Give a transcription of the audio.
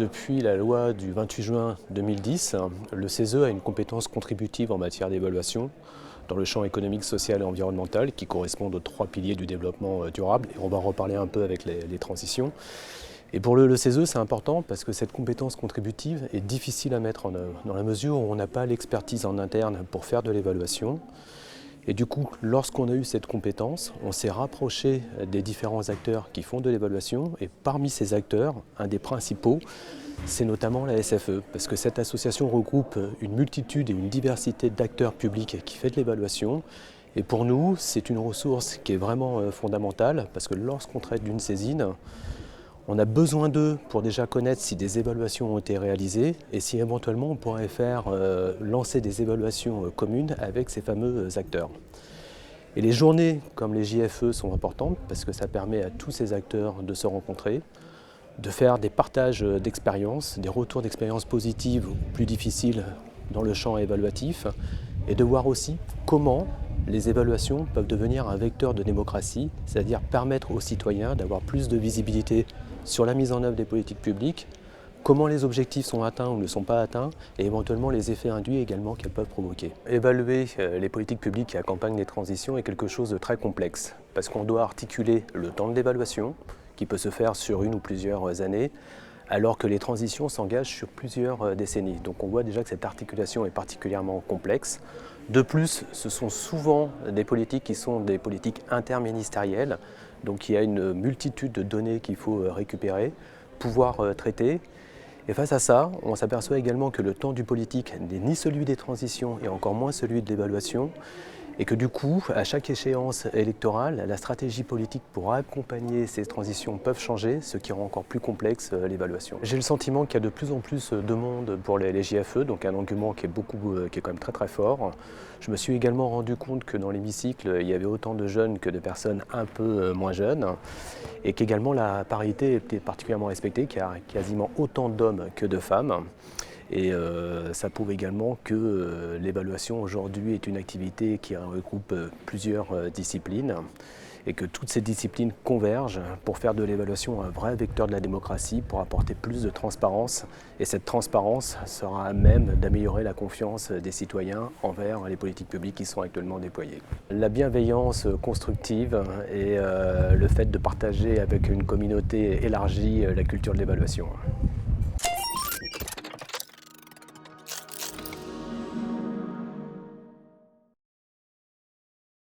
Depuis la loi du 28 juin 2010, le CESE a une compétence contributive en matière d'évaluation dans le champ économique, social et environnemental qui correspondent aux 3 piliers du développement durable. Et on va en reparler un peu avec les transitions. Et pour le CESE, c'est important parce que cette compétence contributive est difficile à mettre en œuvre dans la mesure où on n'a pas l'expertise en interne pour faire de l'évaluation. Et du coup, lorsqu'on a eu cette compétence, on s'est rapproché des différents acteurs qui font de l'évaluation. Et parmi ces acteurs, un des principaux, c'est notamment la SFE, parce que cette association regroupe une multitude et une diversité d'acteurs publics qui fait de l'évaluation. Et pour nous, c'est une ressource qui est vraiment fondamentale, parce que lorsqu'on traite d'une saisine, on a besoin d'eux pour déjà connaître si des évaluations ont été réalisées et si éventuellement on pourrait faire lancer des évaluations communes avec ces fameux acteurs. Et les journées comme les JFE sont importantes parce que ça permet à tous ces acteurs de se rencontrer, de faire des partages d'expériences, des retours d'expériences positives ou plus difficiles dans le champ évaluatif et de voir aussi comment les évaluations peuvent devenir un vecteur de démocratie, c'est-à-dire permettre aux citoyens d'avoir plus de visibilité sur la mise en œuvre des politiques publiques, comment les objectifs sont atteints ou ne sont pas atteints et éventuellement les effets induits également qu'elles peuvent provoquer. Évaluer les politiques publiques qui accompagnent les transitions est quelque chose de très complexe parce qu'on doit articuler le temps de l'évaluation qui peut se faire sur une ou plusieurs années alors que les transitions s'engagent sur plusieurs décennies. Donc on voit déjà que cette articulation est particulièrement complexe. De plus, ce sont souvent des politiques qui sont des politiques interministérielles, donc il y a une multitude de données qu'il faut récupérer, pouvoir traiter. Et face à ça, on s'aperçoit également que le temps du politique n'est ni celui des transitions et encore moins celui de l'évaluation, et que du coup, à chaque échéance électorale, la stratégie politique pour accompagner ces transitions peuvent changer, ce qui rend encore plus complexe l'évaluation. J'ai le sentiment qu'il y a de plus en plus de monde pour les JFE, donc un engouement qui est quand même très fort. Je me suis également rendu compte que dans l'hémicycle, il y avait autant de jeunes que de personnes un peu moins jeunes, et qu'également la parité était particulièrement respectée, qu'il y a quasiment autant d'hommes que de femmes. Et ça prouve également que l'évaluation aujourd'hui est une activité qui regroupe plusieurs disciplines et que toutes ces disciplines convergent pour faire de l'évaluation un vrai vecteur de la démocratie, pour apporter plus de transparence. Et cette transparence sera à même d'améliorer la confiance des citoyens envers les politiques publiques qui sont actuellement déployées. La bienveillance constructive et le fait de partager avec une communauté élargie la culture de l'évaluation.